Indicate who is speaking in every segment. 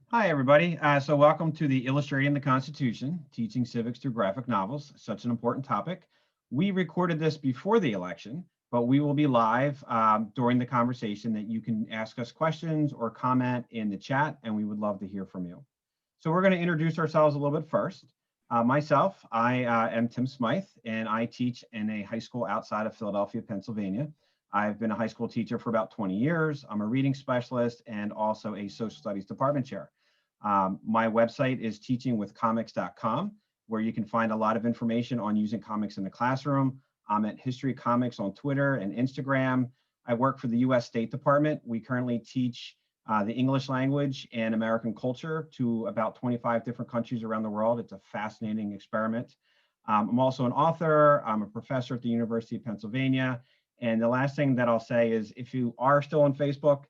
Speaker 1: Hi, everybody. So welcome to the Illustrating the Constitution, Teaching Civics Through Graphic Novels, such an important topic. We recorded this before the election, but we will be live during the conversation that you can ask us questions or comment in the chat, and we would love to hear from you. So we're going to introduce ourselves a little bit first. Myself, I am Tim Smythe, and I teach in a high school outside of Philadelphia, Pennsylvania. I've been a high school teacher for about 20 years. I'm a reading specialist and also a social studies department chair. My website is teachingwithcomics.com, where you can find a lot of information on using comics in the classroom. I'm at History Comics on Twitter and Instagram. I work for the US State Department. We currently teach the English language and American culture to about 25 different countries around the world. It's a fascinating experiment. I'm also an author. I'm a professor at the University of Pennsylvania. And the last thing that I'll say is if you are still on Facebook,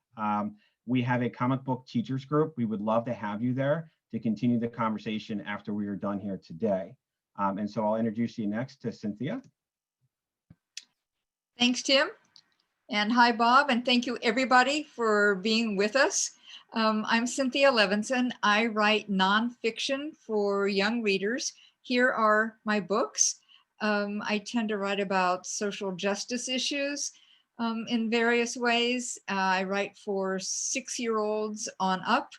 Speaker 1: we have a comic book teachers group. We would love to have you there to continue the conversation after we are done here today. And so I'll introduce you next to Cynthia.
Speaker 2: Thanks, Tim. And hi, Bob. And thank you, everybody, for being with us. I'm Cynthia Levinson. I write nonfiction for young readers. Here are my books. I tend to write about social justice issues in various ways. I write for 6-year-olds on up.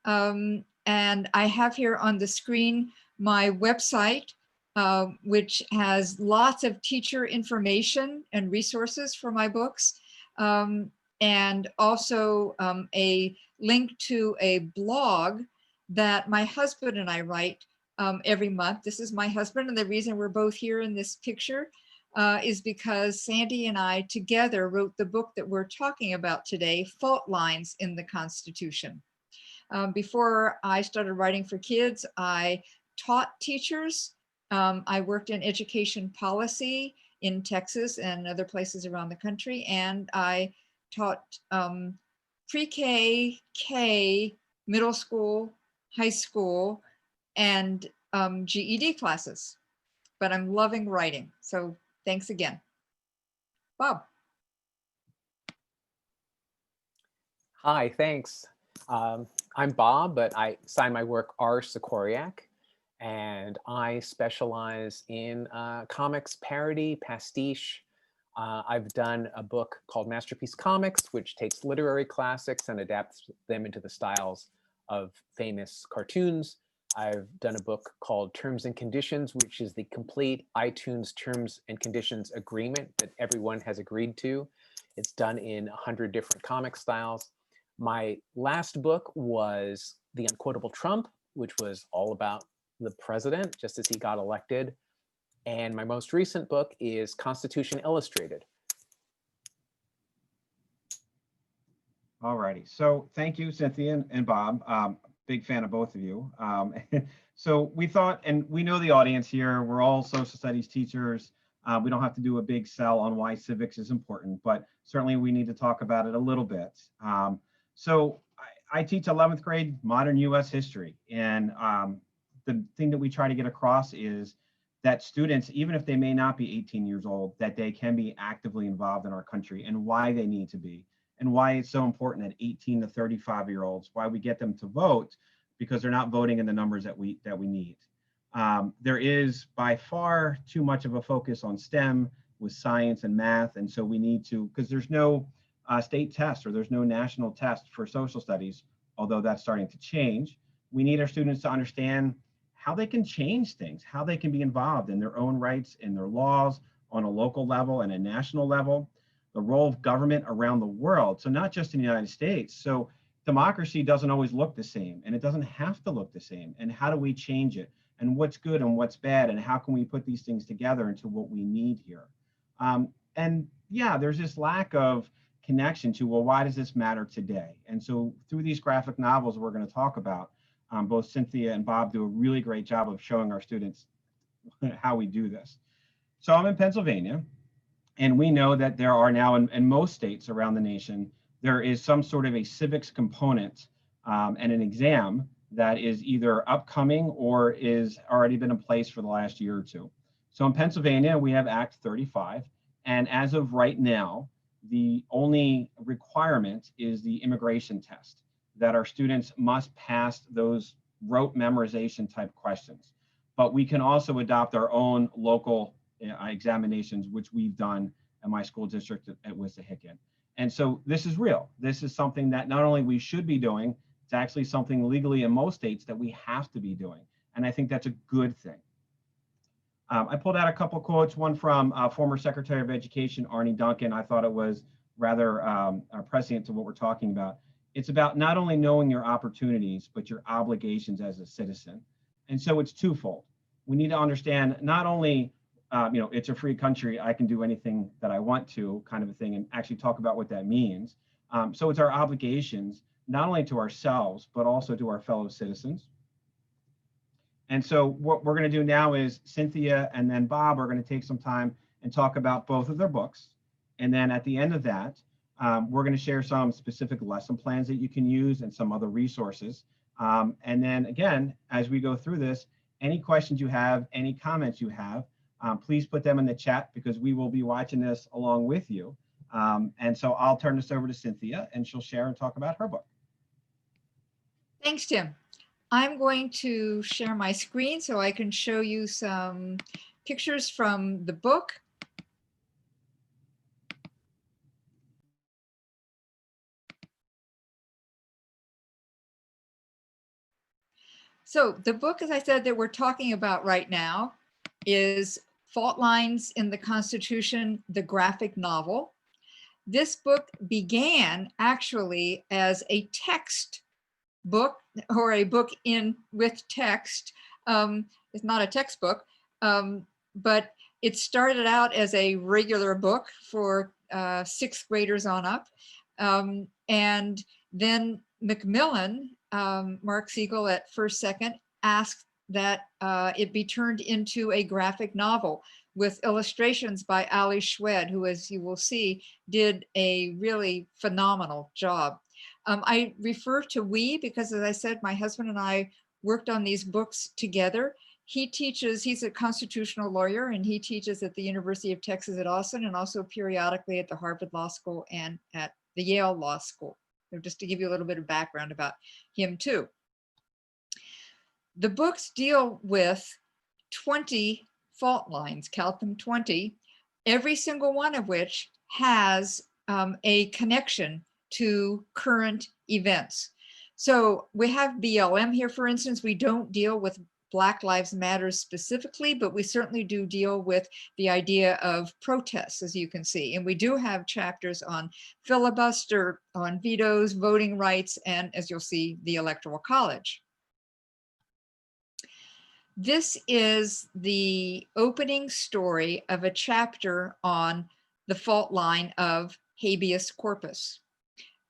Speaker 2: And I have here on the screen my website, which has lots of teacher information and resources for my books. And also a link to a blog that my husband and I write every month. This is my husband, and the reason we're both here in this picture is because Sandy and I together wrote the book that we're talking about today, Fault Lines in the Constitution. Before I started writing for kids, I taught teachers. I worked in education policy in Texas and other places around the country, and I taught pre-K, K, middle school, high school, and GED classes. But I'm loving writing, so thanks again. Bob.
Speaker 3: Hi, thanks. I'm Bob, but I sign my work R. Sikoriak, and I specialize in comics parody, pastiche. I've done a book called Masterpiece Comics, which takes literary classics and adapts them into the styles of famous cartoons. I've done a book called Terms and Conditions, which is the complete iTunes terms and conditions agreement that everyone has agreed to. It's done in 100 different comic styles. My last book was The Unquotable Trump, which was all about the president just as he got elected. And my most recent book is Constitution Illustrated.
Speaker 1: All righty. So thank you, Cynthia and Bob. Big fan of both of you. So we thought, and we know the audience here, we're all social studies teachers. We don't have to do a big sell on why civics is important, but certainly we need to talk about it a little bit. So I teach 11th grade modern US history. And the thing that we try to get across is that students, even if they may not be 18 years old, that they can be actively involved in our country and why they need to be. And why it's so important that 18 to 35-year-olds, why we get them to vote, because they're not voting in the numbers that we need. There is by far too much of a focus on STEM with science and math, and so we need to, because there's no state test or there's no national test for social studies, although that's starting to change. We need our students to understand how they can change things, how they can be involved in their own rights, in their laws on a local level and a national level. The role of government around the world. So not just in the United States. So democracy doesn't always look the same, and it doesn't have to look the same. And how do we change it? And what's good and what's bad? And how can we put these things together into what we need here? And yeah, there's this lack of connection to, well, why does this matter today? And so through these graphic novels we're going to talk about, both Cynthia and Bob do a really great job of showing our students how we do this. So I'm in Pennsylvania. And we know that there are now in most states around the nation, there is some sort of a civics component and an exam that is either upcoming or is already been in place for the last year or two. So in Pennsylvania, we have Act 35. And as of right now, the only requirement is the immigration test. that our students must pass those rote memorization type questions. But we can also adopt our own local examinations, which we've done at my school district at Wissahickon. And so this is real. This is something that not only we should be doing, it's actually something legally in most states that we have to be doing. And I think that's a good thing. I pulled out a couple of quotes, one from former Secretary of Education, Arne Duncan. I thought it was rather prescient to what we're talking about. It's about not only knowing your opportunities, but your obligations as a citizen. And so it's twofold. We need to understand not only, it's a free country, I can do anything that I want to kind of a thing, and actually talk about what that means. So it's our obligations, not only to ourselves, but also to our fellow citizens. And so what we're going to do now is Cynthia and then Bob are going to take some time and talk about both of their books. And then at the end of that, we're going to share some specific lesson plans that you can use and some other resources. And then again, as we go through this, any questions you have, any comments you have, please put them in the chat because we will be watching this along with you. And so I'll turn this over to Cynthia and she'll share and talk about her book.
Speaker 2: Thanks, Tim. I'm going to share my screen so I can show you some pictures from the book. So the book, as I said, that we're talking about right now is Fault Lines in the Constitution, the graphic novel. This book began actually as a text book or a book with text. It's not a textbook, but it started out as a regular book for sixth graders on up. And then Macmillan, Mark Siegel at First Second, asked that it be turned into a graphic novel with illustrations by Ali Shwed, who, as you will see, did a really phenomenal job. I refer to we because, as I said, my husband and I worked on these books together. He teaches, he's a constitutional lawyer, and he teaches at the University of Texas at Austin and also periodically at the Harvard Law School and at the Yale Law School. So just to give you a little bit of background about him too. The books deal with 20 fault lines, count them 20, every single one of which has a connection to current events. So we have BLM here, for instance. We don't deal with Black Lives Matter specifically, but we certainly do deal with the idea of protests, as you can see. And we do have chapters on filibuster, on vetoes, voting rights, and as you'll see, the Electoral College. This is the opening story of a chapter on the fault line of habeas corpus.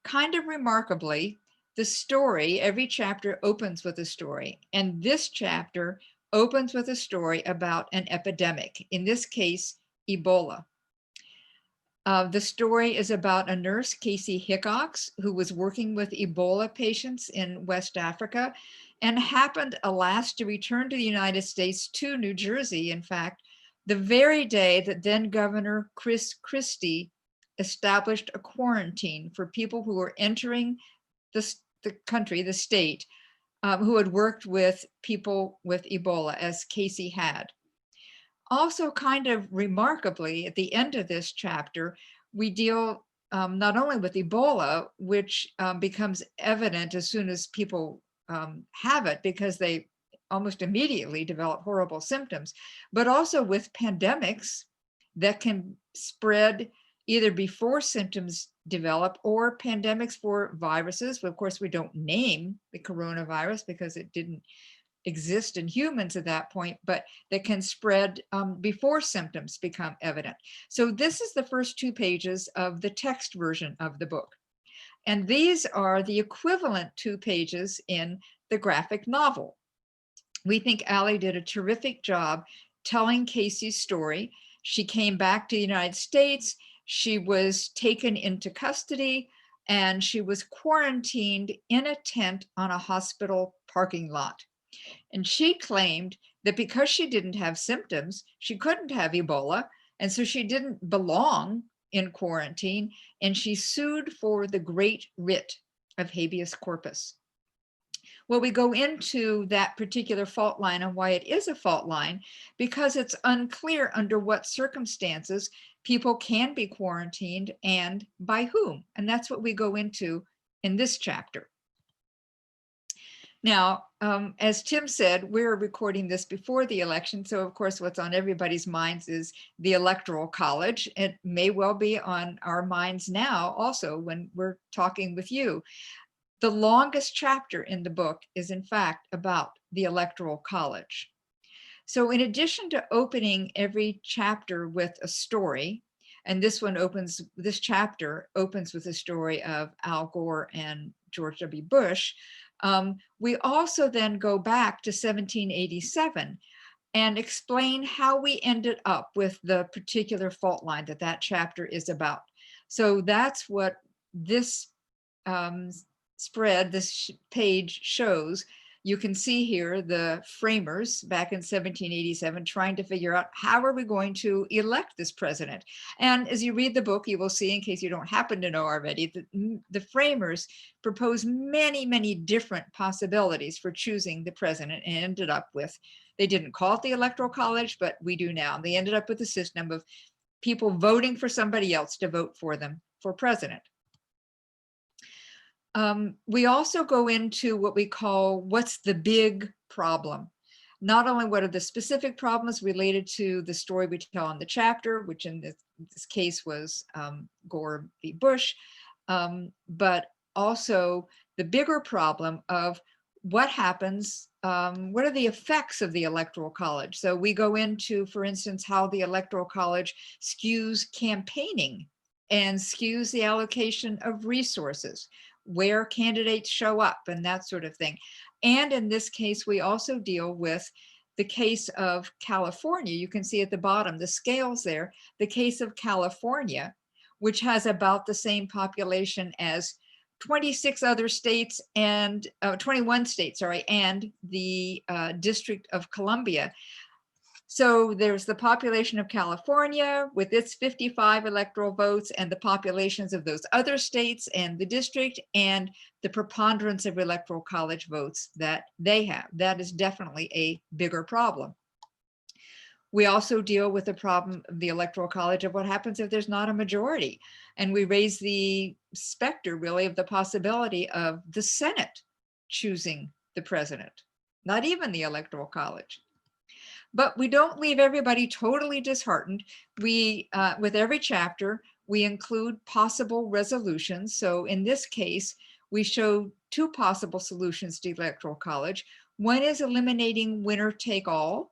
Speaker 2: Kind of remarkably, the story, every chapter opens with a story, and this chapter opens with a story about an epidemic, in this case, Ebola. The story is about a nurse, Casey Hickox, who was working with Ebola patients in West Africa and happened, alas, to return to the United States, to New Jersey, in fact, the very day that then Governor Chris Christie established a quarantine for people who were entering the country, the state, who had worked with people with Ebola, as Casey had. Also, kind of remarkably, at the end of this chapter, we deal not only with Ebola, which becomes evident as soon as people have it, because they almost immediately develop horrible symptoms, but also with pandemics that can spread either before symptoms develop, or pandemics for viruses. Of course, we don't name the coronavirus because it didn't exist in humans at that point, but that can spread before symptoms become evident. So this is the first 2 pages of the text version of the book. And these are the equivalent 2 pages in the graphic novel. We think Ali did a terrific job telling Casey's story. She came back to the United States. She was taken into custody and she was quarantined in a tent on a hospital parking lot. And she claimed that because she didn't have symptoms, she couldn't have Ebola. And so she didn't belong in quarantine. And she sued for the great writ of habeas corpus. Well, we go into that particular fault line and why it is a fault line, because it's unclear under what circumstances people can be quarantined and by whom. And that's what we go into in this chapter. Now, as Tim said, we're recording this before the election. So of course, what's on everybody's minds is the Electoral College. It may well be on our minds now also when we're talking with you. The longest chapter in the book is in fact about the Electoral College. So in addition to opening every chapter with a story, and this chapter opens with the story of Al Gore and George W. Bush, we also then go back to 1787 and explain how we ended up with the particular fault line that chapter is about. So that's what this this page shows. You can see here the framers back in 1787 trying to figure out how are we going to elect this president. And as you read the book, you will see, in case you don't happen to know already, that the framers proposed many, many different possibilities for choosing the president and ended up with, they didn't call it the Electoral College, but we do now. They ended up with a system of people voting for somebody else to vote for them for president. We also go into what we call, what's the big problem? Not only what are the specific problems related to the story we tell in the chapter, which in this case was Gore v. Bush, but also the bigger problem of what happens, what are the effects of the Electoral College? So we go into, for instance, how the Electoral College skews campaigning and skews the allocation of resources, where candidates show up and that sort of thing. And in this case, we also deal with the case of California. You can see at the bottom, the scales there, the case of California, which has about the same population as 26 other states and 21 states, sorry, and the District of Columbia. So there's the population of California with its 55 electoral votes and the populations of those other states and the district and the preponderance of Electoral College votes that they have. That is definitely a bigger problem. We also deal with the problem of the Electoral College of what happens if there's not a majority. And we raise the specter really of the possibility of the Senate choosing the president, not even the Electoral College. But we don't leave everybody totally disheartened. We, with every chapter, we include possible resolutions. So in this case, we show two possible solutions to Electoral College. One is eliminating winner take all.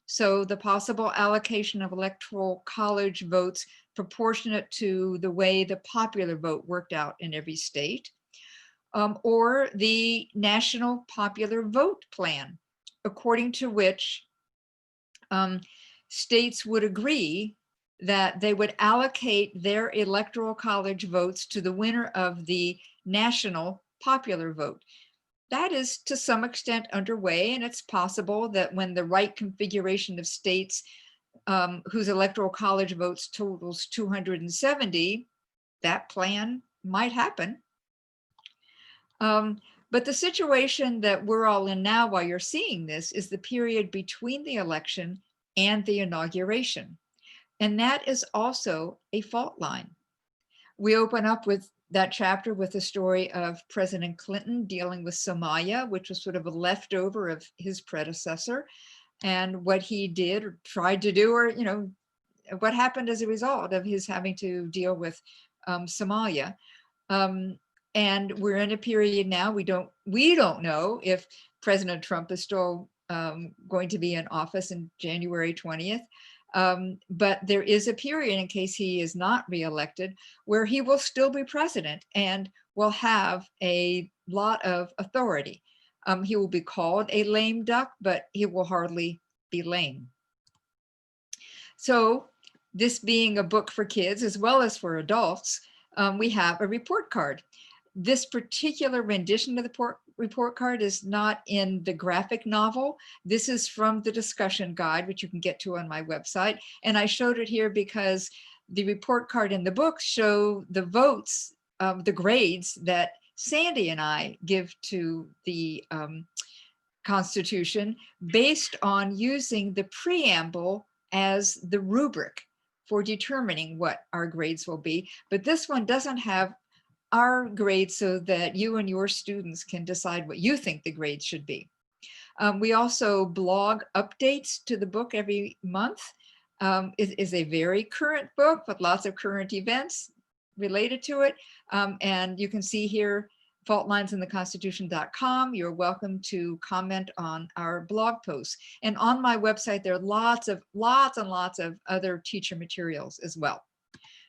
Speaker 2: So the possible allocation of Electoral College votes proportionate to the way the popular vote worked out in every state, or the National Popular Vote Plan, according to which states would agree that they would allocate their Electoral College votes to the winner of the national popular vote. That is to some extent underway, and it's possible that when the right configuration of states whose Electoral College votes totals 270, that plan might happen. But the situation that we're all in now while you're seeing this is the period between the election and the inauguration. And that is also a fault line. We open up with that chapter with the story of President Clinton dealing with Somalia, which was sort of a leftover of his predecessor, and what he did or tried to do, or, you know, what happened as a result of his having to deal with Somalia. And we're in a period now, we don't know if President Trump is still going to be in office in January 20th. But there is a period, in case he is not reelected, where he will still be president and will have a lot of authority. He will be called a lame duck, but he will hardly be lame. So this being a book for kids as well as for adults, we have a report card. This particular rendition of the report card is not in the graphic novel. This is from the discussion guide, which you can get to on my website. And I showed it here because the report card in the book show the votes, the grades that Sandy and I give to the Constitution based on using the preamble as the rubric for determining what our grades will be. But this one doesn't have our grades so that you and your students can decide what you think the grades should be. We also blog updates to the book every month. It is a very current book with lots of current events related to it. And you can see here, faultlinesintheconstitution.com. You're welcome to comment on our blog posts. And on my website, there are lots and lots of other teacher materials as well.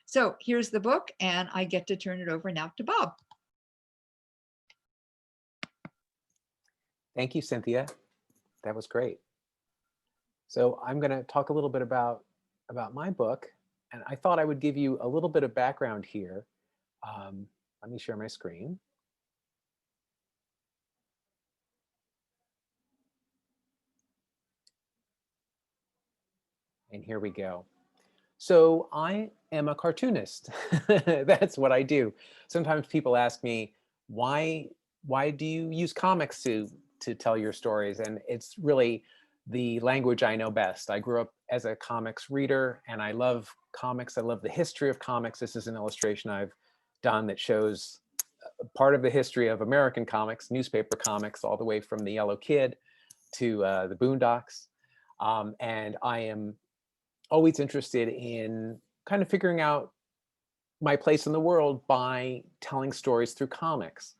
Speaker 2: So here's the book, and I get to turn it over now to Bob.
Speaker 3: Thank you, Cynthia. That was great. So I'm going to talk a little bit about my book, and I thought I would give you a little bit of background here. Let me share my screen. And here we go. So I am a cartoonist. That's what I do. Sometimes people ask me, why do you use comics to tell your stories? And it's really the language I know best. I grew up as a comics reader, and I love comics. I love the history of comics. This is an illustration I've done that shows part of the history of American comics, newspaper comics, all the way from the Yellow Kid to the Boondocks. And I am always interested in kind of figuring out my place in the world by telling stories through comics.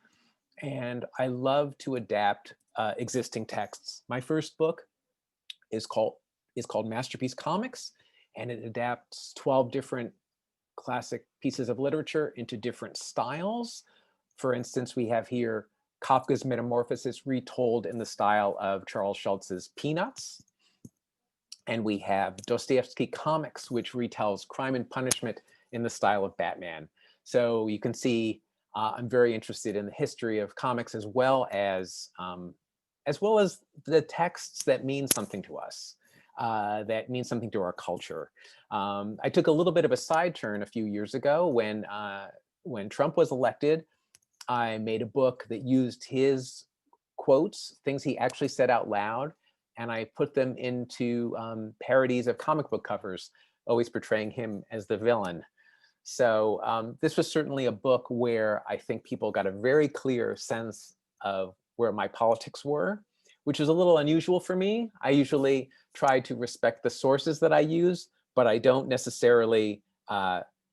Speaker 3: And I love to adapt existing texts. My first book is called Masterpiece Comics, and it adapts 12 different classic pieces of literature into different styles. For instance, we have here Kafka's Metamorphosis retold in the style of Charles Schulz's Peanuts. And we have Dostoevsky Comics, which retells Crime and Punishment in the style of Batman. So you can see I'm very interested in the history of comics, as well as the texts that mean something to us, that mean something to our culture. I took a little bit of a side turn a few years ago when Trump was elected. I made a book that used his quotes, things he actually said out loud, and I put them into parodies of comic book covers, always portraying him as the villain. So this was certainly a book where I think people got a very clear sense of where my politics were, which is a little unusual for me. I usually try to respect the sources that I use, but I don't necessarily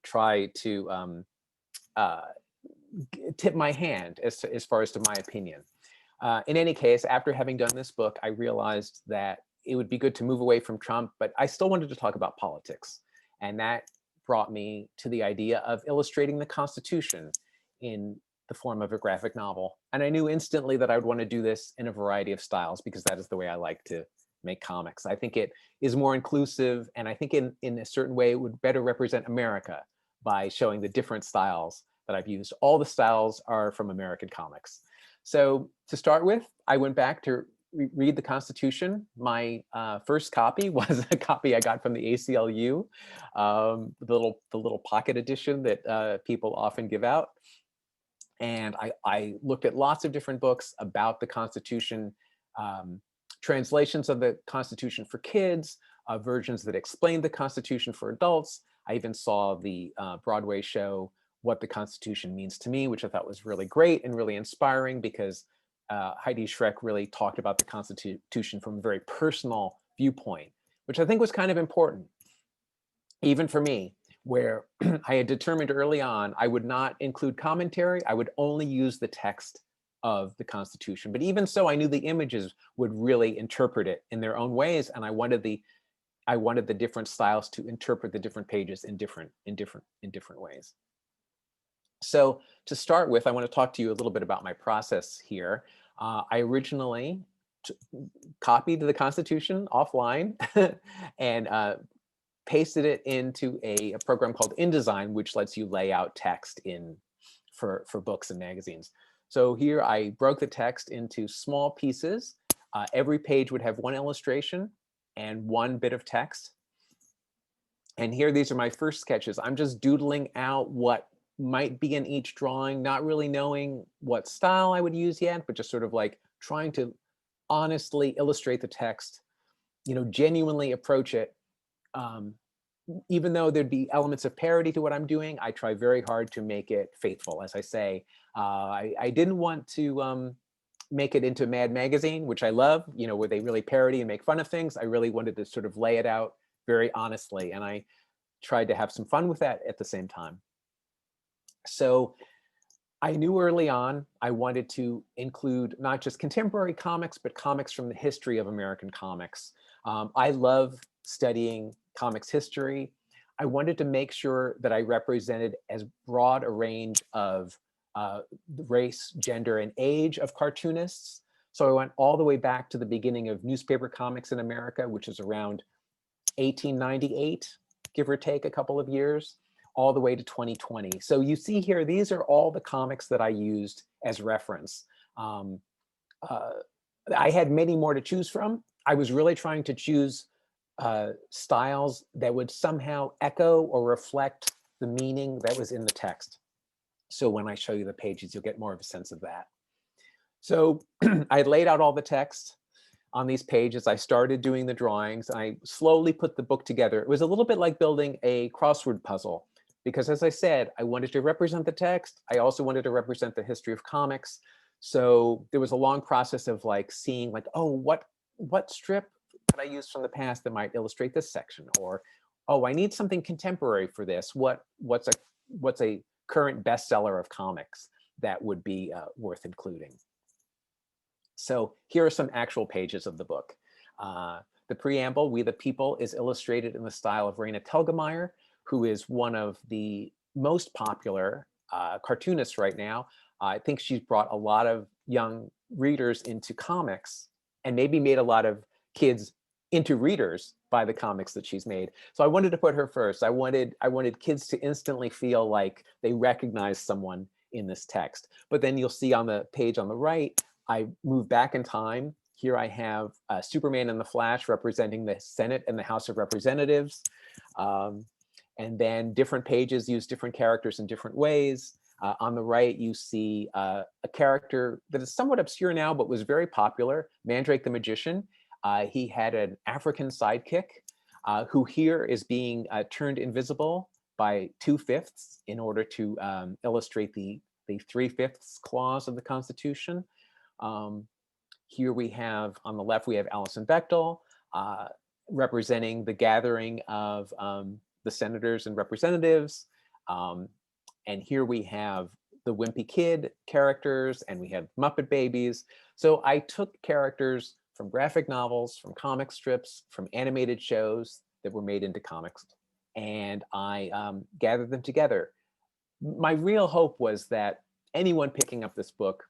Speaker 3: try to tip my hand as far as to my opinion. In any case, after having done this book, I realized that it would be good to move away from Trump, but I still wanted to talk about politics. And that brought me to the idea of illustrating the Constitution in the form of a graphic novel. And I knew instantly that I would want to do this in a variety of styles, because that is the way I like to make comics. I think it is more inclusive, and I think in a certain way it would better represent America by showing the different styles that I've used. All the styles are from American comics. So to start with, I went back to read the Constitution. My first copy was a copy I got from the ACLU, the little pocket edition that people often give out. And I looked at lots of different books about the Constitution, translations of the Constitution for kids, versions that explained the Constitution for adults. I even saw the Broadway show, What the Constitution Means to Me, which I thought was really great and really inspiring, because Heidi Schreck really talked about the Constitution from a very personal viewpoint, which I think was kind of important, even for me, where I had determined early on I would not include commentary. I would only use the text of the Constitution. But even so, I knew the images would really interpret it in their own ways, and I wanted the different styles to interpret the different pages in different ways. So to start with, I want to talk to you a little bit about my process here. I originally copied the Constitution offline and pasted it into a program called InDesign, which lets you lay out text for books and magazines. So here I broke the text into small pieces. Every page would have one illustration and one bit of text. And here, these are my first sketches. I'm just doodling out what might be in each drawing, not really knowing what style I would use yet, but just sort of like trying to honestly illustrate the text, genuinely approach it. Even though there'd be elements of parody to what I'm doing, I try very hard to make it faithful. As I say, I didn't want to make it into Mad Magazine, which I love, where they really parody and make fun of things. I really wanted to sort of lay it out very honestly, and I tried to have some fun with that at the same time. So I knew early on I wanted to include not just contemporary comics, but comics from the history of American comics. I love studying comics history. I wanted to make sure that I represented as broad a range of race, gender, and age of cartoonists. So I went all the way back to the beginning of newspaper comics in America, which is around 1898, give or take a couple of years, all the way to 2020. So you see here, these are all the comics that I used as reference. I had many more to choose from. I was really trying to choose styles that would somehow echo or reflect the meaning that was in the text. So when I show you the pages, you'll get more of a sense of that. So I laid out all the text on these pages. I started doing the drawings. I slowly put the book together. It was a little bit like building a crossword puzzle, because as I said, I wanted to represent the text. I also wanted to represent the history of comics. So there was a long process of like seeing like, oh, what strip could I use from the past that might illustrate this section? Or, oh, I need something contemporary for this. What's a current bestseller of comics that would be worth including? So here are some actual pages of the book. The preamble, We the People, is illustrated in the style of Raina Telgemeier, who is one of the most popular cartoonists right now. I think she's brought a lot of young readers into comics and maybe made a lot of kids into readers by the comics that she's made. So I wanted to put her first. I wanted kids to instantly feel like they recognize someone in this text. But then you'll see on the page on the right, I moved back in time. Here I have Superman and the Flash representing the Senate and the House of Representatives. And then different pages use different characters in different ways. On the right, you see a character that is somewhat obscure now, but was very popular, Mandrake the Magician. He had an African sidekick who here is being turned invisible by 2/5 in order to illustrate the 3/5 clause of the Constitution. Here we have, on the left, we have Alison Bechdel representing the gathering of the senators and representatives. And here we have the Wimpy Kid characters, and we have Muppet Babies. So I took characters from graphic novels, from comic strips, from animated shows that were made into comics, and I gathered them together. My real hope was that anyone picking up this book,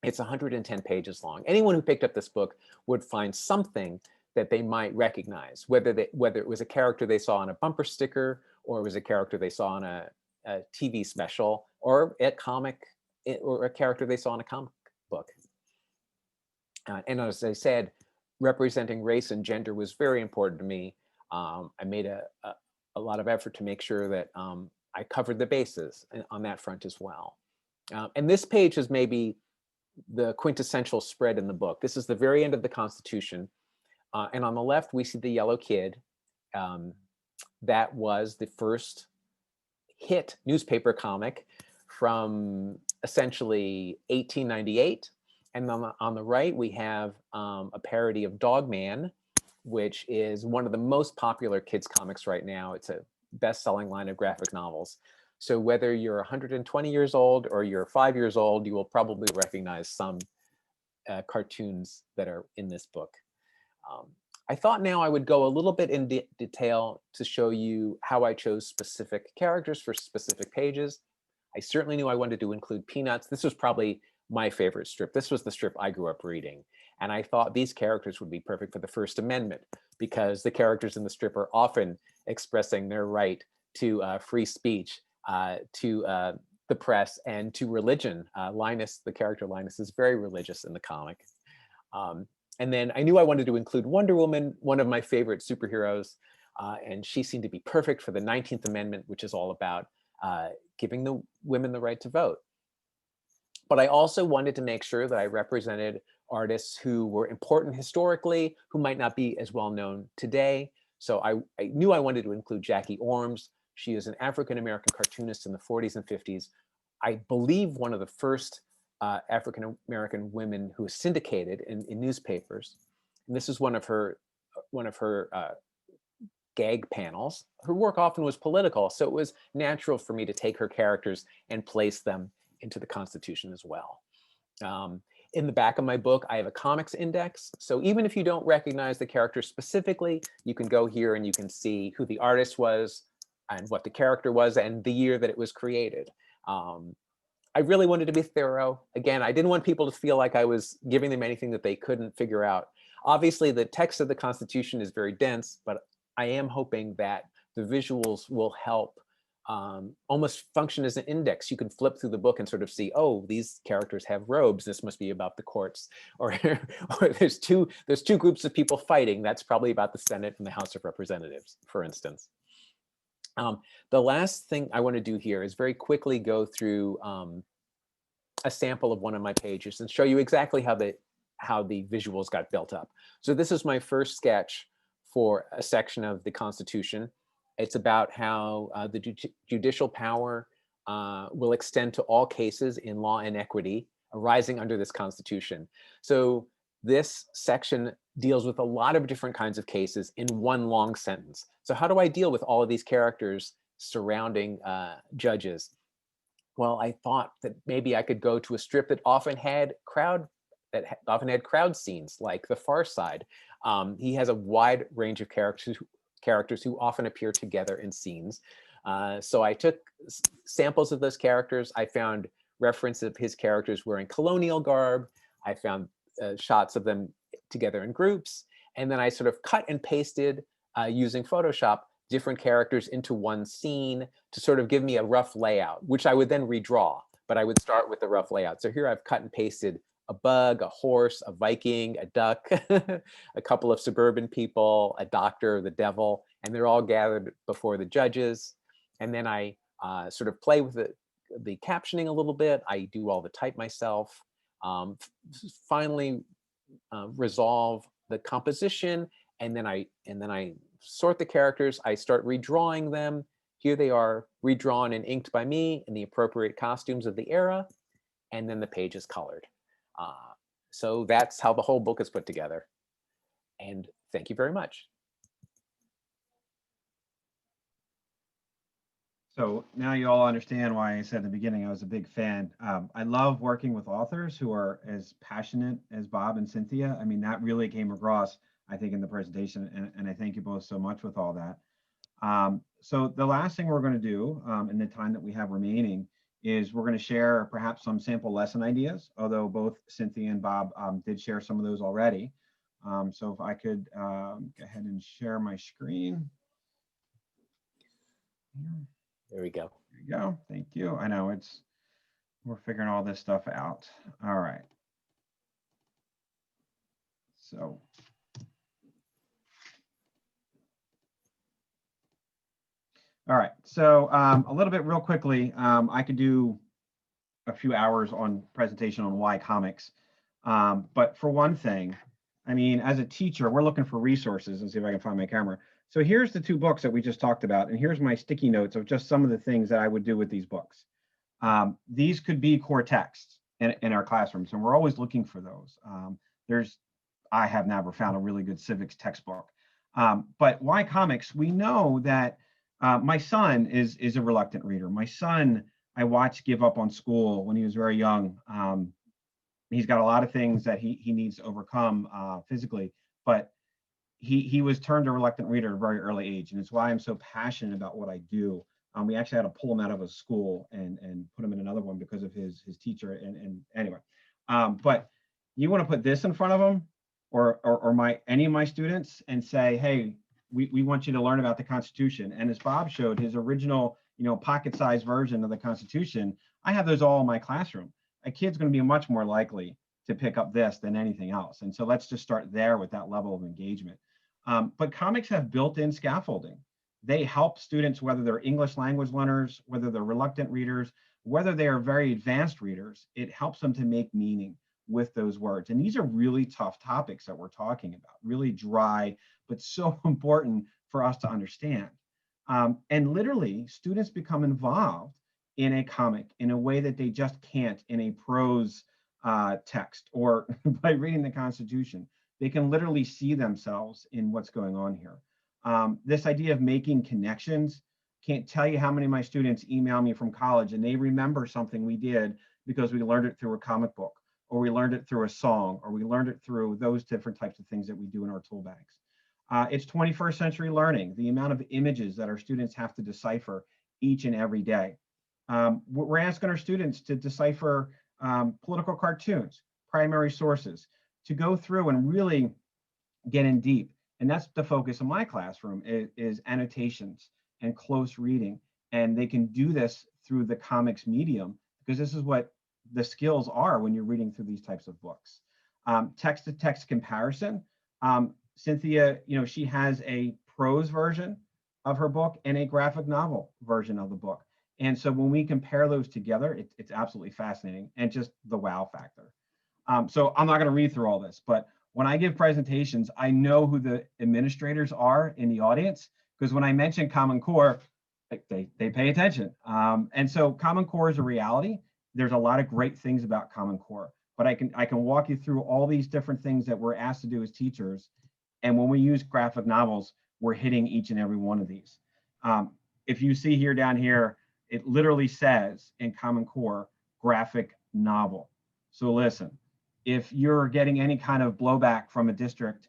Speaker 3: it's 110 pages long, anyone who picked up this book would find something that they might recognize, whether it was a character they saw on a bumper sticker, or it was a character they saw on a TV special, or a comic, or a character they saw in a comic book. And as I said, representing race and gender was very important to me. I made a lot of effort to make sure that I covered the bases on that front as well. And this page is maybe the quintessential spread in the book. This is the very end of the Constitution. And on the left, we see the Yellow Kid. That was the first hit newspaper comic from essentially 1898. And on the right, we have a parody of Dog Man, which is one of the most popular kids comics right now. It's a best-selling line of graphic novels. So whether you're 120 years old or you're 5 years old, you will probably recognize some cartoons that are in this book. I thought now I would go a little bit in detail to show you how I chose specific characters for specific pages. I certainly knew I wanted to include Peanuts. This was probably my favorite strip. This was the strip I grew up reading. And I thought these characters would be perfect for the First Amendment, because the characters in the strip are often expressing their right to free speech, to the press, and to religion. Linus, the character Linus, is very religious in the comic. And then I knew I wanted to include Wonder Woman, one of my favorite superheroes, and she seemed to be perfect for the 19th Amendment, which is all about giving the women the right to vote. But I also wanted to make sure that I represented artists who were important historically, who might not be as well known today. So I knew I wanted to include Jackie Orms. She is an African-American cartoonist in the 40s and 50s. I believe one of the first African-American women who was syndicated in newspapers. And this is one of her gag panels. Her work often was political, so it was natural for me to take her characters and place them into the Constitution as well. In the back of my book, I have a comics index. So even if you don't recognize the character specifically, you can go here and you can see who the artist was and what the character was and the year that it was created. I really wanted to be thorough. Again, I didn't want people to feel like I was giving them anything that they couldn't figure out. Obviously, the text of the Constitution is very dense, but I am hoping that the visuals will help almost function as an index. You can flip through the book and sort of see, oh, these characters have robes. This must be about the courts. Or there's two groups of people fighting. That's probably about the Senate and the House of Representatives, for instance. The last thing I want to do here is very quickly go through a sample of one of my pages and show you exactly how the visuals got built up. So this is my first sketch for a section of the Constitution. It's about how the judicial power will extend to all cases in law and equity arising under this Constitution. So this section deals with a lot of different kinds of cases in one long sentence. So how do I deal with all of these characters surrounding judges? Well, I thought that maybe I could go to a strip that often had crowd scenes, like The Far Side. He has a wide range of characters who often appear together in scenes. So I took samples of those characters. I found reference of his characters wearing colonial garb. I found shots of them together in groups. And then I sort of cut and pasted using Photoshop different characters into one scene to sort of give me a rough layout, which I would then redraw, but I would start with the rough layout. So here I've cut and pasted a bug, a horse, a Viking, a duck, a couple of suburban people, a doctor, the devil, and they're all gathered before the judges. And then I sort of play with the captioning a little bit. I do all the type myself. Finally resolve the composition, and then I sort the characters. I start redrawing them. Here they are, redrawn and inked by me in the appropriate costumes of the era, and then the page is colored. So that's how the whole book is put together. And thank you very much.
Speaker 1: So now you all understand why I said in the beginning I was a big fan. I love working with authors who are as passionate as Bob and Cynthia. I mean, that really came across, I think, in the presentation, and I thank you both so much with all that. So the last thing we're going to do in the time that we have remaining is we're going to share perhaps some sample lesson ideas, although both Cynthia and Bob did share some of those already. So if I could go ahead and share my screen.
Speaker 3: There we go.
Speaker 1: There you go. Thank you. I know we're figuring all this stuff out. All right. So. All right, so a little bit real quickly, I could do a few hours on presentation on why comics. But for one thing, I mean, as a teacher, we're looking for resources, and see if I can find my camera. So here's the two books that we just talked about, and here's my sticky notes of just some of the things that I would do with these books. These could be core texts in our classrooms, and we're always looking for those. I have never found a really good civics textbook. But why comics? We know that my son is a reluctant reader. My son, I watched give up on school when he was very young. He's got a lot of things that he needs to overcome physically, but he was turned a reluctant reader at a very early age, and it's why I'm so passionate about what I do. We actually had to pull him out of a school and put him in another one because of his teacher. And anyway, but you want to put this in front of him or any of my students and say, hey, we want you to learn about the Constitution. And as Bob showed, his original, pocket-sized version of the Constitution, I have those all in my classroom. A kid's going to be much more likely to pick up this than anything else. And so let's just start there with that level of engagement. But comics have built-in scaffolding. They help students, whether they're English language learners, whether they're reluctant readers, whether they are very advanced readers, it helps them to make meaning with those words. And these are really tough topics that we're talking about, really dry, but so important for us to understand. And literally, students become involved in a comic in a way that they just can't in a prose text or by reading the Constitution. They can literally see themselves in what's going on here. This idea of making connections, can't tell you how many of my students email me from college and they remember something we did because we learned it through a comic book, or we learned it through a song, or we learned it through those different types of things that we do in our tool bags. It's 21st century learning, the amount of images that our students have to decipher each and every day. We're asking our students to decipher political cartoons, primary sources, to go through and really get in deep. And that's the focus of my classroom is annotations and close reading. And they can do this through the comics medium, because this is what the skills are when you're reading through these types of books. Text-to-text comparison. Cynthia, she has a prose version of her book and a graphic novel version of the book. And so when we compare those together, it's absolutely fascinating and just the wow factor. So I'm not going to read through all this, but when I give presentations, I know who the administrators are in the audience, because when I mention Common Core, they pay attention. And so Common Core is a reality. There's a lot of great things about Common Core, but I can walk you through all these different things that we're asked to do as teachers. And when we use graphic novels, we're hitting each and every one of these. If you see here down here, it literally says in Common Core, graphic novel. So listen, if you're getting any kind of blowback from a district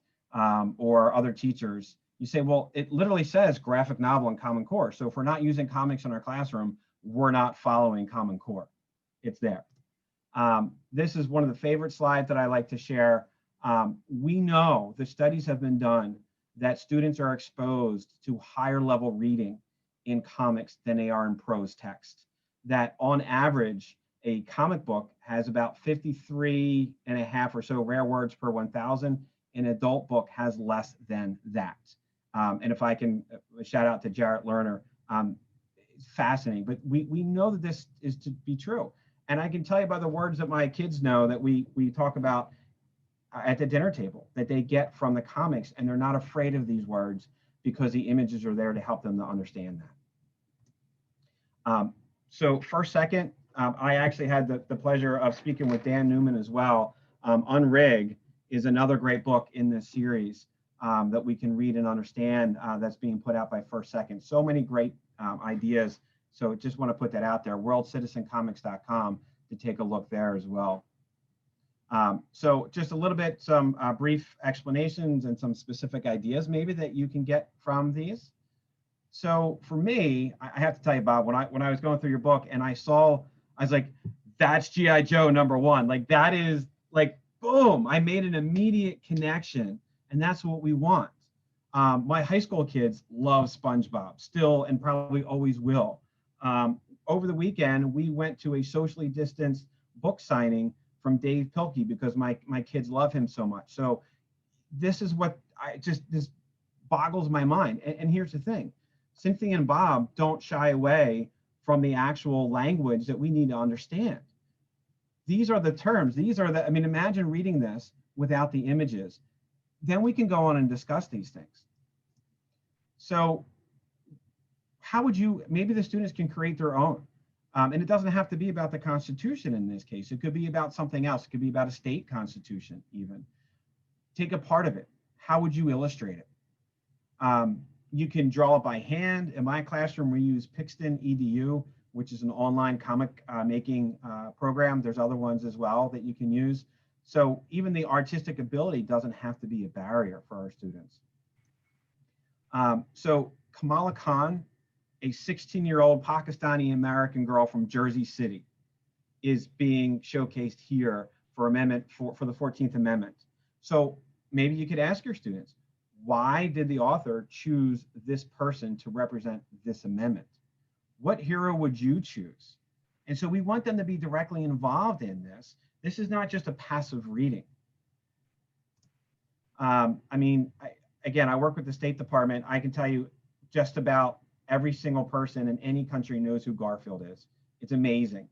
Speaker 1: or other teachers, you say, well, it literally says graphic novel in Common Core. So if we're not using comics in our classroom, we're not following Common Core. It's there. This is one of the favorite slides that I like to share. We know the studies have been done that students are exposed to higher level reading in comics than they are in prose text. That on average, a comic book has about 53.5 or so rare words per 1,000. An adult book has less than that. And if I can shout out to Jarrett Lerner, it's fascinating, but we know that this is to be true. And I can tell you by the words that my kids know that we talk about at the dinner table, that they get from the comics, and they're not afraid of these words because the images are there to help them to understand that. So first, second, I actually had the pleasure of speaking with Dan Newman as well. Unrig is another great book in this series that we can read and understand that's being put out by First Second. So many great ideas. So just want to put that out there, worldcitizencomics.com, to take a look there as well. So just a little bit, some brief explanations and some specific ideas maybe that you can get from these. So for me, I have to tell you, Bob, when I was going through your book and I was like, that's G.I. Joe #1. Like, that is like, boom, I made an immediate connection, and that's what we want. My high school kids love SpongeBob still, and probably always will. Over the weekend, we went to a socially distanced book signing from Dave Pilkey because my kids love him so much. So this is what this boggles my mind. And here's the thing. Cynthia and Bob don't shy away from the actual language that we need to understand. These are the terms. I mean, imagine reading this without the images. Then we can go on and discuss these things. So how would maybe the students can create their own. And it doesn't have to be about the Constitution in this case. It could be about something else. It could be about a state constitution even. Take a part of it. How would you illustrate it? You can draw it by hand. In my classroom, we use Pixton EDU, which is an online comic making program. There's other ones as well that you can use. So even the artistic ability doesn't have to be a barrier for our students. So Kamala Khan, a 16-year-old Pakistani-American girl from Jersey City, is being showcased here for the 14th Amendment. So maybe you could ask your students, why did the author choose this person to represent this amendment? What hero would you choose? And so we want them to be directly involved in this. This is not just a passive reading. I mean, again, I work with the State Department. I can tell you just about every single person in any country knows who Garfield is. It's amazing.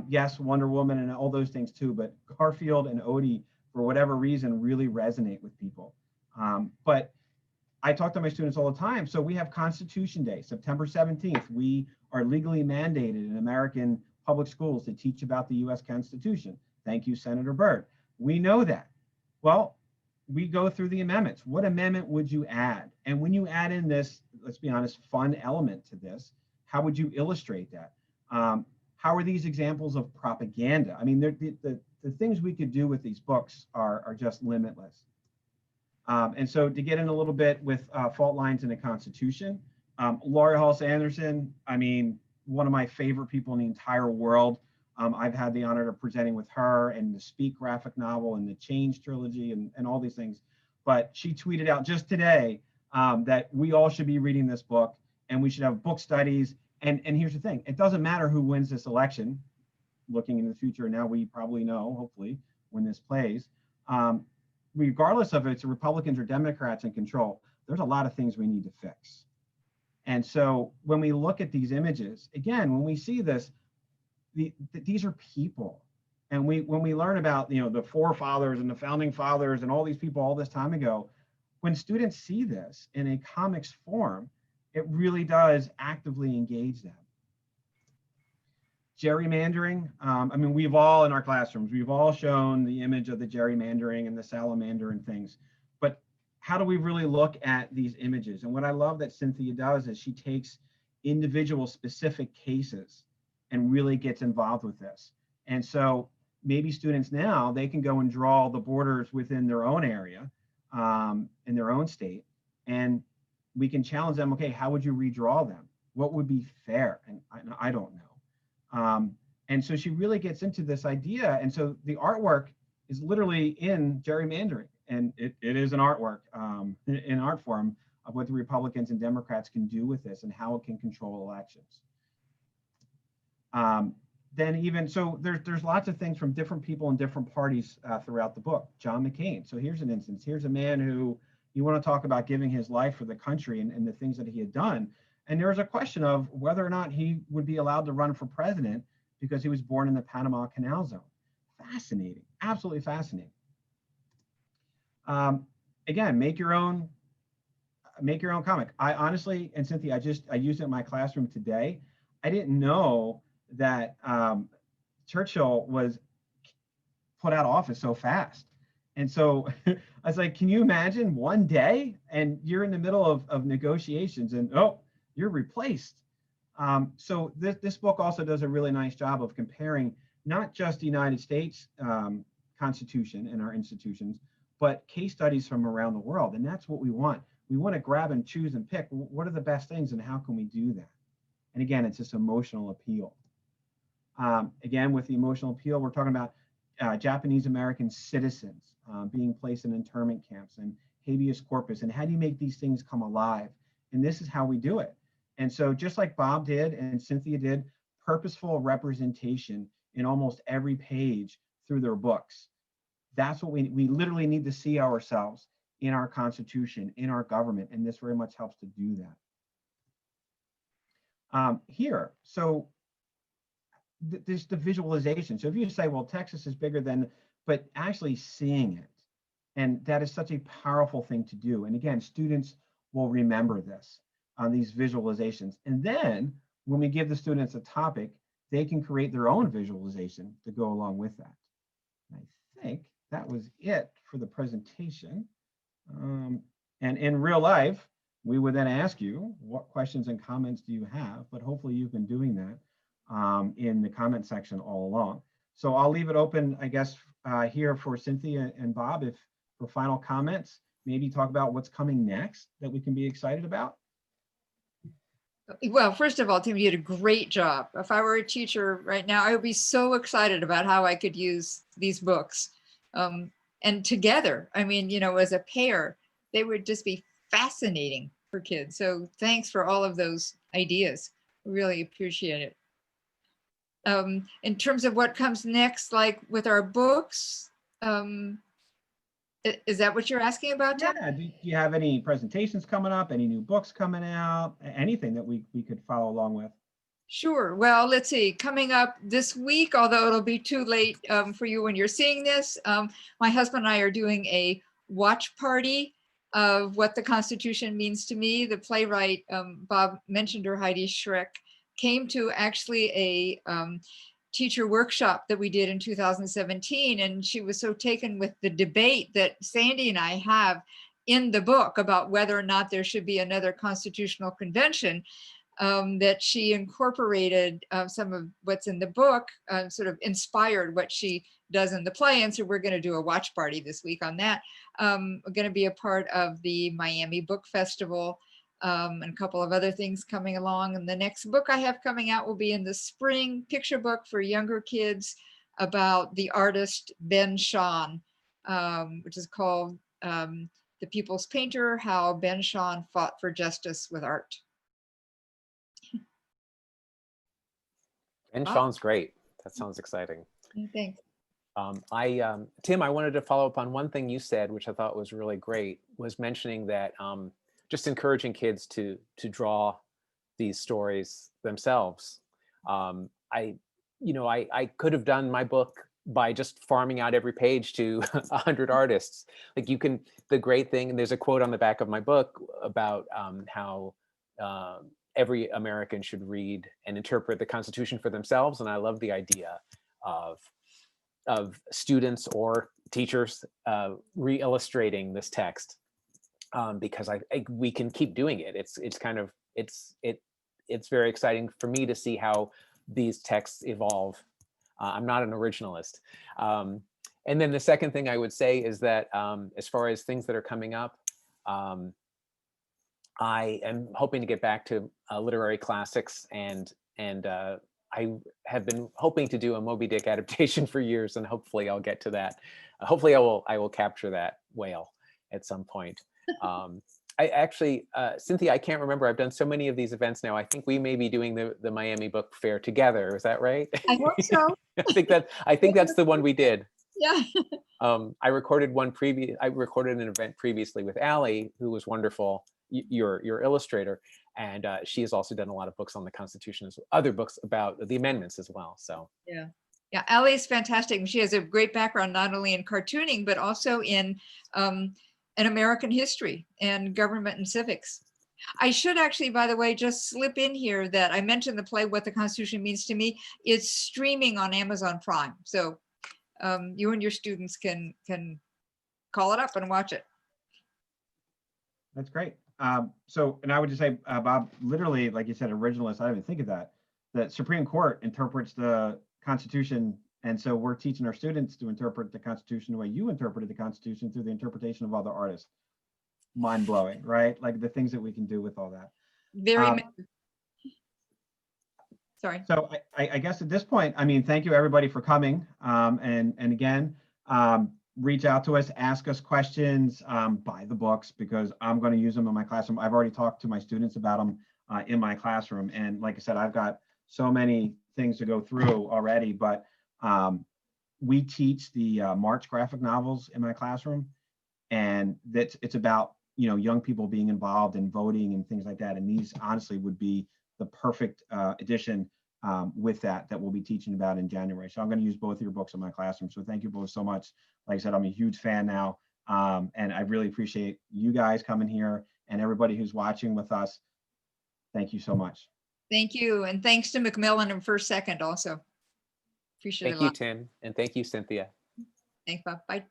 Speaker 1: Yes, Wonder Woman and all those things too, but Garfield and Odie, for whatever reason, really resonate with people. But I talk to my students all the time. So we have Constitution Day, September 17th. We are legally mandated in American public schools to teach about the US Constitution. Thank you, Senator Byrd. We know that. Well, we go through the amendments. What amendment would you add? And when you add in this, let's be honest, fun element to this, how would you illustrate that? How are these examples of propaganda? I mean, the things we could do with these books are just limitless. And so to get in a little bit with fault lines in the Constitution, Laurie Halse Anderson, I mean, one of my favorite people in the entire world. I've had the honor of presenting with her and the Speak graphic novel and the Change trilogy and all these things. But she tweeted out just today that we all should be reading this book and we should have book studies. And here's the thing, it doesn't matter who wins this election, looking in the future, now we probably know, hopefully, when this plays. Regardless of if it's Republicans or Democrats in control, there's a lot of things we need to fix. And so when we look at these images, again, when we see this, these are people. And when we learn about, the forefathers and the founding fathers and all these people all this time ago, when students see this in a comics form, it really does actively engage them. Gerrymandering, I mean, we've all in our classrooms, we've all shown the image of the gerrymandering and the salamander and things, but how do we really look at these images? And what I love that Cynthia does is she takes individual specific cases and really gets involved with this. And so maybe students now, they can go and draw the borders within their own area, in their own state, and we can challenge them, okay, how would you redraw them? What would be fair? And I don't know. And so she really gets into this idea. And so the artwork is literally in gerrymandering. And it is an artwork in art form of what the Republicans and Democrats can do with this and how it can control elections. Then even, so there's lots of things from different people in different parties throughout the book. John McCain. So here's an instance. Here's a man who, you want to talk about giving his life for the country and the things that he had done. And there was a question of whether or not he would be allowed to run for president because he was born in the Panama Canal Zone. Fascinating, absolutely fascinating. Again, make your own comic. I honestly, and Cynthia, I used it in my classroom today. I didn't know that Churchill was put out of office so fast. And so I was like, can you imagine one day and you're in the middle of negotiations and, oh, you're replaced. So this book also does a really nice job of comparing not just the United States Constitution and our institutions, but case studies from around the world. And that's what we want. We want to grab and choose and pick what are the best things and how can we do that? And again, it's this emotional appeal. Again, with the emotional appeal, we're talking about Japanese American citizens being placed in internment camps and habeas corpus, and how do you make these things come alive? And this is how we do it. And so just like Bob did and Cynthia did, purposeful representation in almost every page through their books. That's what we literally need to see ourselves in our Constitution, in our government, and this very much helps to do that. Here, so there's the visualization. So if you say, well, Texas is bigger than, but actually seeing it, and that is such a powerful thing to do. And again, students will remember this on these visualizations. And then when we give the students a topic, they can create their own visualization to go along with that. And I think that was it for the presentation. And in real life, we would then ask you, what questions and comments do you have? But hopefully you've been doing that in the comment section all along. So I'll leave it open, I guess, here for Cynthia and Bob, if for final comments, maybe talk about what's coming next that we can be excited about.
Speaker 2: Well, first of all, Tim, you did a great job. If I were a teacher right now, I would be so excited about how I could use these books. And together, I mean, you know, as a pair, they would just be fascinating for kids. So thanks for all of those ideas. Really appreciate it. In terms of what comes next, like with our books, Is that what you're asking about, Tim?
Speaker 1: Yeah, do you have any presentations coming up, any new books coming out, anything that we could follow along with?
Speaker 2: Sure. Well, let's see. Coming up this week, although it'll be too late for you when you're seeing this, my husband and I are doing a watch party of What the Constitution Means to Me. The playwright, Bob mentioned her, Heidi Schreck, came to actually a teacher workshop that we did in 2017. And she was so taken with the debate that Sandy and I have in the book about whether or not there should be another constitutional convention, that she incorporated some of what's in the book, sort of inspired what she does in the play. And so we're going to do a watch party this week on that. We're going to be a part of the Miami Book Festival, and a couple of other things coming along. And the next book I have coming out will be in the spring, picture book for younger kids about the artist Ben Shahn, which is called The People's Painter, How Ben Shahn Fought for Justice with Art.
Speaker 3: And
Speaker 2: Wow.
Speaker 3: Sean's great. That sounds exciting.
Speaker 2: Thanks.
Speaker 3: Tim, I wanted to follow up on one thing you said, which I thought was really great, was mentioning that just encouraging kids to draw these stories themselves. I could have done my book by just farming out every page to 100 artists. Like the great thing, and there's a quote on the back of my book about how every American should read and interpret the Constitution for themselves. And I love the idea of students or teachers re-illustrating this text, because we can keep doing it. It's very exciting for me to see how these texts evolve. I'm not an originalist. And then the second thing I would say is that as far as things that are coming up, I am hoping to get back to literary classics, and I have been hoping to do a Moby Dick adaptation for years, and hopefully I'll get to that. Hopefully I will capture that whale at some point. I actually, Cynthia, I can't remember. I've done so many of these events now. I think we may be doing the Miami Book Fair together. Is that right?
Speaker 2: I hope so.
Speaker 3: I think that's the one we did.
Speaker 2: Yeah.
Speaker 3: I recorded an event previously with Allie, who was wonderful, your illustrator, and she has also done a lot of books on the Constitution, other books about the amendments as well. So
Speaker 2: yeah, Allie is fantastic. She has a great background not only in cartooning but also in American history and government and civics. I should actually, by the way, just slip in here that I mentioned the play What the Constitution Means to Me. It's streaming on Amazon Prime, so you and your students can call it up and watch it.
Speaker 1: That's great. And I would just say, Bob, literally, like you said, originalist, I didn't even think of that. The Supreme Court interprets the Constitution, and so we're teaching our students to interpret the Constitution the way you interpreted the Constitution through the interpretation of other artists. Mind-blowing, right? Like the things that we can do with all that.
Speaker 2: Very sorry.
Speaker 1: So I guess at this point, I mean, thank you everybody for coming. And again, reach out to us, ask us questions, buy the books, because I'm going to use them in my classroom. I've already talked to my students about them in my classroom. And like I said, I've got so many things to go through already, but we teach the March graphic novels in my classroom. And it's about, young people being involved in voting and things like that. And these honestly would be the perfect addition with that we'll be teaching about in January. So I'm going to use both of your books in my classroom. So thank you both so much. Like I said, I'm a huge fan now. And I really appreciate you guys coming here and everybody who's watching with us. Thank you so much.
Speaker 2: Thank you. And thanks to Macmillan and First Second also. Appreciate it.
Speaker 3: Thank you, Tim. And thank you, Cynthia.
Speaker 2: Thanks, Bob. Bye.